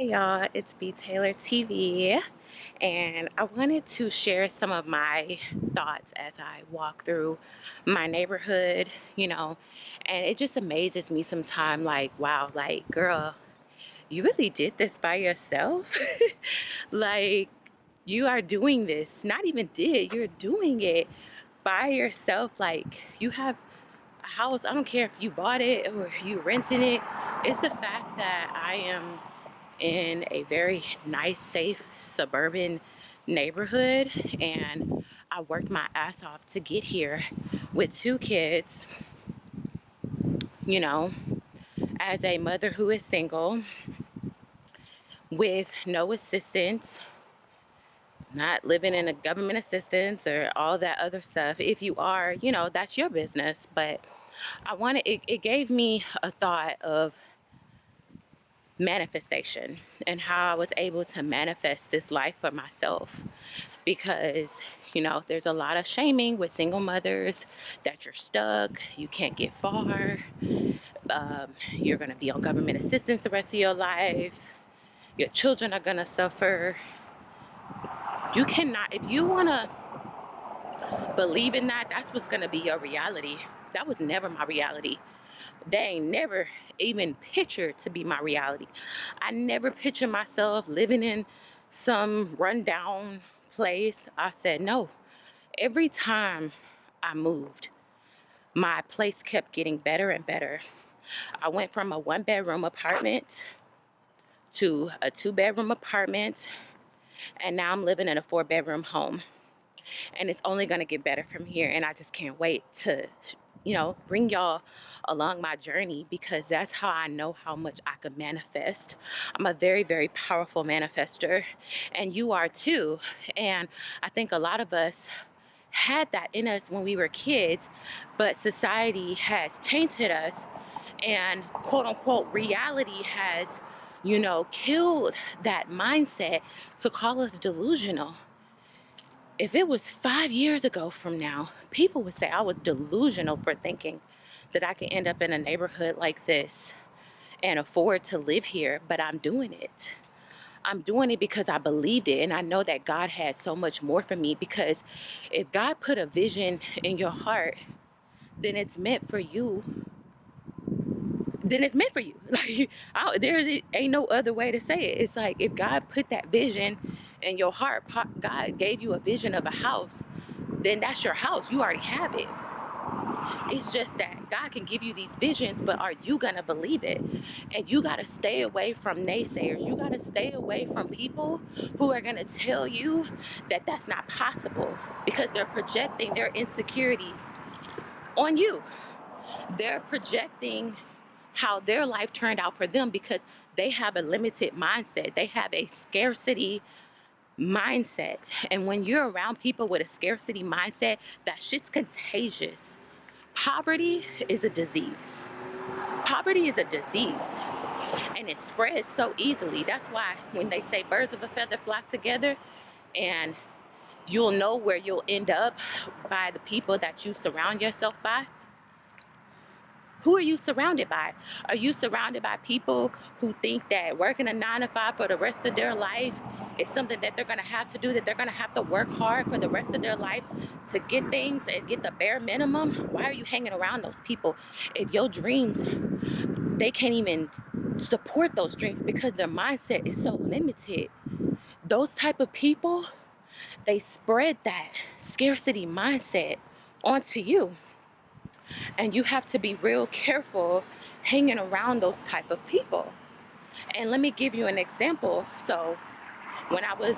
Hey y'all, it's btaylortv, and I wanted to share some of my thoughts as I walk through my neighborhood, and it just amazes me sometimes, like, wow, like, girl, you really did this by yourself? Like, you are doing this, not even did, you're doing it by yourself. Like, you have a house. I don't care if you bought it or you renting it. It's the fact that I am in a very nice, safe, suburban neighborhood, and I worked my ass off to get here with two kids, you know, as a mother who is single with no assistance, not living in a government assistance or all that other stuff. If you are, that's your business. But it gave me a thought of manifestation and how I was able to manifest this life for myself, because there's a lot of shaming with single mothers that you're stuck, you can't get far, you're going to be on government assistance the rest of your life, your children are going to suffer. You cannot, if you want to believe in that, that's what's going to be your reality. That was never my reality. They ain't never even pictured to be my reality. I never pictured myself living in some rundown place. I said no. Every time I moved, my place kept getting better and better. I went from a 1-bedroom apartment to a 2-bedroom apartment, and now I'm living in a 4-bedroom home. And it's only going to get better from here, and I just can't wait to bring y'all along my journey, because that's how I know how much I could manifest. I'm a very, very powerful manifester, and you are too. And I think a lot of us had that in us when we were kids, but society has tainted us, and quote unquote reality has killed that mindset to call us delusional. If it was 5 years ago from now, people would say I was delusional for thinking that I could end up in a neighborhood like this and afford to live here. But I'm doing it. I'm doing it because I believed it, and I know that God had so much more for me, because if God put a vision in your heart, then it's meant for you. Like, there ain't no other way to say it. It's like, if God put that vision in your heart, God gave you a vision of a house, then that's your house. You already have it. It's just that God can give you these visions, but are you gonna believe it? And you gotta stay away from naysayers. You gotta stay away from people who are gonna tell you that that's not possible, because they're projecting their insecurities on you. They're projecting how their life turned out for them, because they have a limited mindset. They have a scarcity mindset. And when you're around people with a scarcity mindset, that shit's contagious. Poverty is a disease. Poverty is a disease, and it spreads so easily. That's why when they say birds of a feather flock together, and you'll know where you'll end up by the people that you surround yourself by. Who are you surrounded by? Are you surrounded by people who think that working a 9-to-5 for the rest of their life is something that they're going to have to do, that they're going to have to work hard for the rest of their life to get things and get the bare minimum? Why are you hanging around those people if your dreams, they can't even support those dreams because their mindset is so limited? Those type of people, they spread that scarcity mindset onto you. And you have to be real careful hanging around those type of people. And let me give you an example. So when I was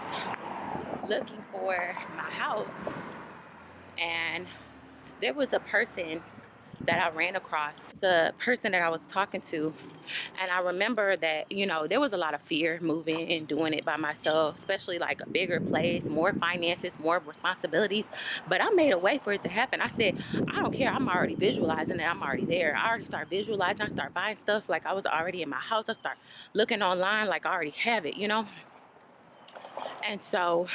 looking for my house, and there was a person that I ran across, the person that I was talking to, and I remember that there was a lot of fear moving and doing it by myself, especially like a bigger place, more finances, more responsibilities. But I made a way for it to happen. I said, I don't care, I'm already visualizing it, I'm already there. I already start visualizing, I start buying stuff like I was already in my house. I start looking online like I already have it. And so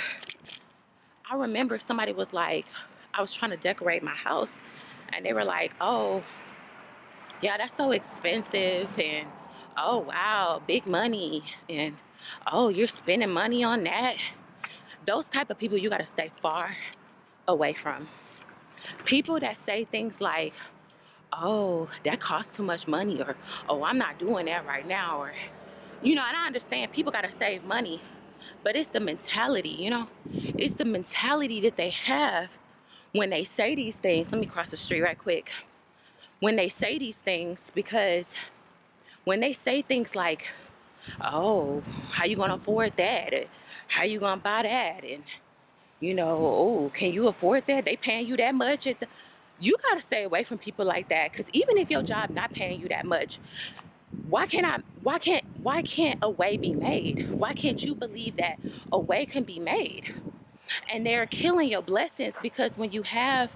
I remember somebody was like, I was trying to decorate my house, and they were like, oh yeah, that's so expensive, and oh wow, big money, and Oh, you're spending money on that. Those type of people you got to stay far away from. People that say things like, oh, that costs too much money, or oh, I'm not doing that right now, or and I understand people got to save money, but it's the mentality, it's the mentality that they have when they say these things. Let me cross the street right quick. When they say these things, because when they say things like, oh, how you gonna afford that? How you gonna buy that? And oh, can you afford that? They paying you that much you gotta stay away from people like that, because even if your job not paying you that much, why can't a way be made? Why can't you believe that a way can be made? And they're killing your blessings, because when you have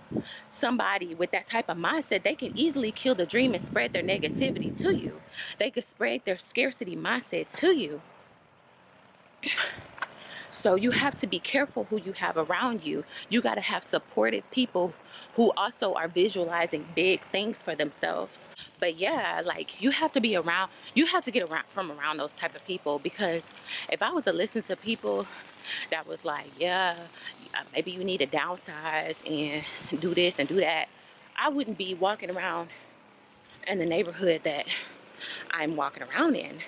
somebody with that type of mindset, they can easily kill the dream and spread their negativity to you. They could spread their scarcity mindset to you. So you have to be careful who you have around you. You got to have supportive people who also are visualizing big things for themselves. But yeah, like you have to get around those type of people, because if I was to listen to people that was like, yeah, maybe you need to downsize and do this and do that, I wouldn't be walking around in the neighborhood that I'm walking around in.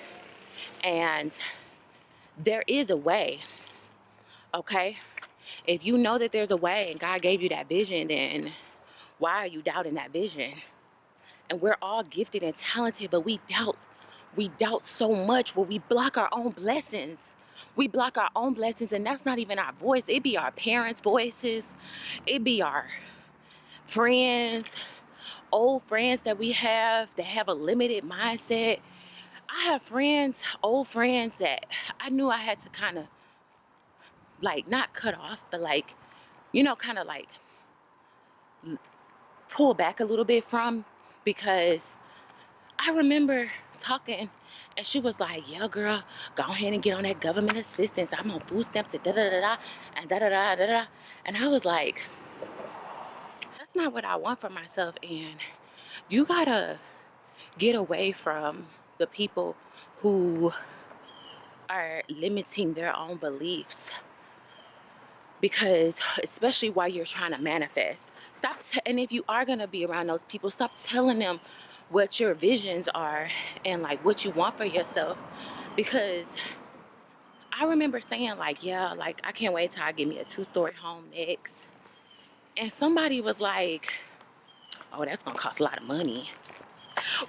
And there is a way, okay? If you know that there's a way and God gave you that vision, then why are you doubting that vision? And we're all gifted and talented, but we doubt so much where we block our own blessings. We block our own blessings, and that's not even our voice. It be our parents' voices. It be our friends, old friends that we have that have a limited mindset. I have friends, old friends that I knew I had to kind of like not cut off, but like, kind of like pull back a little bit from, because I remember talking and she was like, yeah, girl, go ahead and get on that government assistance. I'm on food stamps and da-da-da-da and da-da-da-da-da. And I was like, that's not what I want for myself. And you gotta get away from the people who are limiting their own beliefs, because especially while you're trying to manifest, and if you are going to be around those people, stop telling them what your visions are and like what you want for yourself. Because I remember saying like, yeah, like I can't wait till I get me a 2-story home next, and somebody was like, oh, that's gonna cost a lot of money.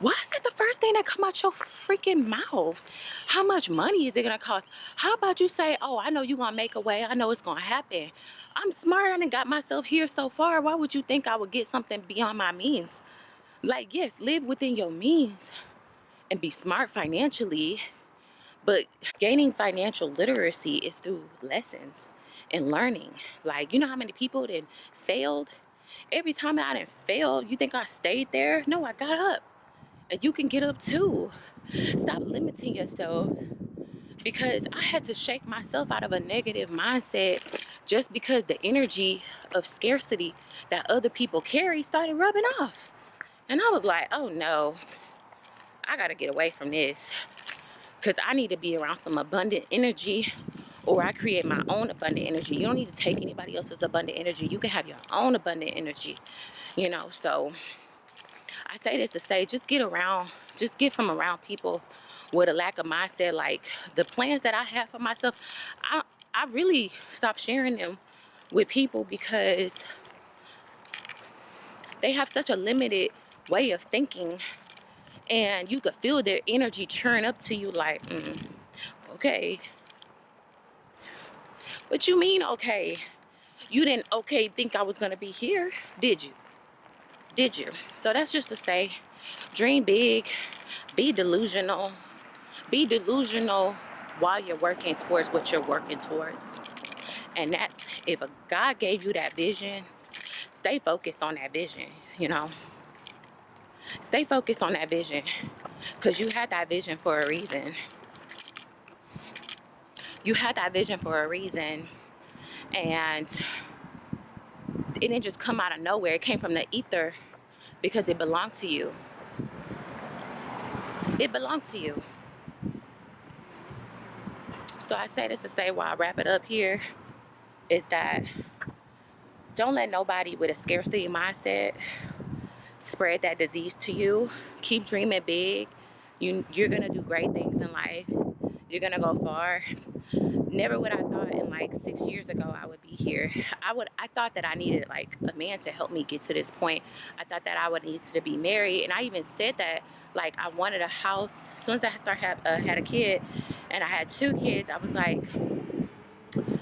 Why is it the first thing that come out your freaking mouth? How much money is it gonna cost? How about you say, oh, I know you're gonna make a way. I know it's gonna happen. I'm smart and got myself here so far. Why would you think I would get something beyond my means? Like, yes, live within your means and be smart financially, but gaining financial literacy is through lessons and learning. Like, you know how many people that failed? Every time I didn't fail, you think I stayed there? No, I got up. And you can get up too. Stop limiting yourself, because I had to shake myself out of a negative mindset just because the energy of scarcity that other people carry started rubbing off. And I was like, oh no, I gotta get away from this, because I need to be around some abundant energy, or I create my own abundant energy. You don't need to take anybody else's abundant energy. You can have your own abundant energy, so I say this to say, just get from around people with a lack of mindset. Like the plans that I have for myself, I really stopped sharing them with people, because they have such a limited way of thinking, and you could feel their energy churn up to you like, okay. What you mean, okay? You didn't think I was gonna be here, did you? So that's just to say, dream big, be delusional. Be delusional while you're working towards what you're working towards. And that's, if God gave you that vision, stay focused on that vision, Stay focused on that vision, because you had that vision for a reason. You had that vision for a reason, and it didn't just come out of nowhere. It came from the ether, because it belonged to you. It belonged to you. So I say this to say, while I wrap it up here, is that don't let nobody with a scarcity mindset spread that disease to you. Keep dreaming big. You're gonna do great things in life. You're gonna go far. Never would I thought in like 6 years ago I would be here. I thought that I needed like a man to help me get to this point. I thought that I would need to be married, and I even said that like I wanted a house. As soon as I had a kid, and I had 2 kids, I was like,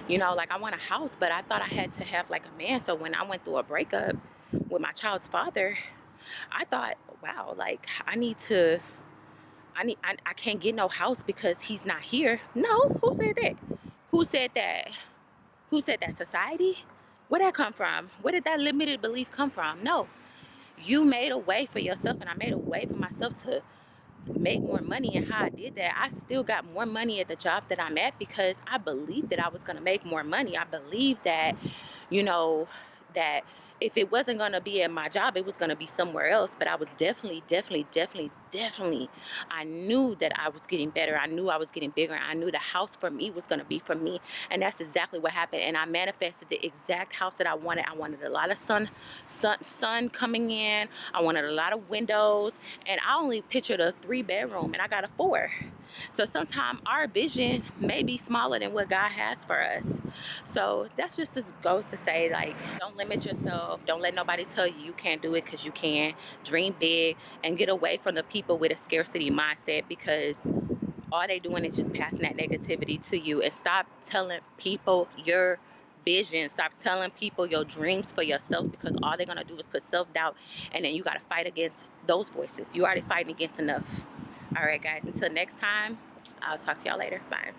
you know, like I want a house, but I thought I had to have like a man. So when I went through a breakup with my child's father, I thought, wow, like I can't get no house because he's not here. No, who said that? Who said that? Who said that? Society? Where'd that come from? Where did that limited belief come from? No, you made a way for yourself, and I made a way for myself to make more money. And how I did that, I still got more money at the job that I'm at because I believed that I was going to make more money. I believed that, you know, that if it wasn't going to be at my job, it was going to be somewhere else. But I was definitely, I knew that I was getting better. I knew I was getting bigger. I knew the house for me was going to be for me. And that's exactly what happened. And I manifested the exact house that I wanted. I wanted a lot of sun coming in. I wanted a lot of windows. And I only pictured a 3-bedroom, and I got a 4. So sometimes our vision may be smaller than what God has for us. So that's just this goes to say, like, don't limit yourself. Don't let nobody tell you can't do it, because you can. Dream big and get away from the people with a scarcity mindset, because all they doing is just passing that negativity to you. And stop telling people your vision. Stop telling people your dreams for yourself, because all they're going to do is put self-doubt, and then you got to fight against those voices. You already fighting against enough. All right, guys, until next time, I'll talk to y'all later. Bye.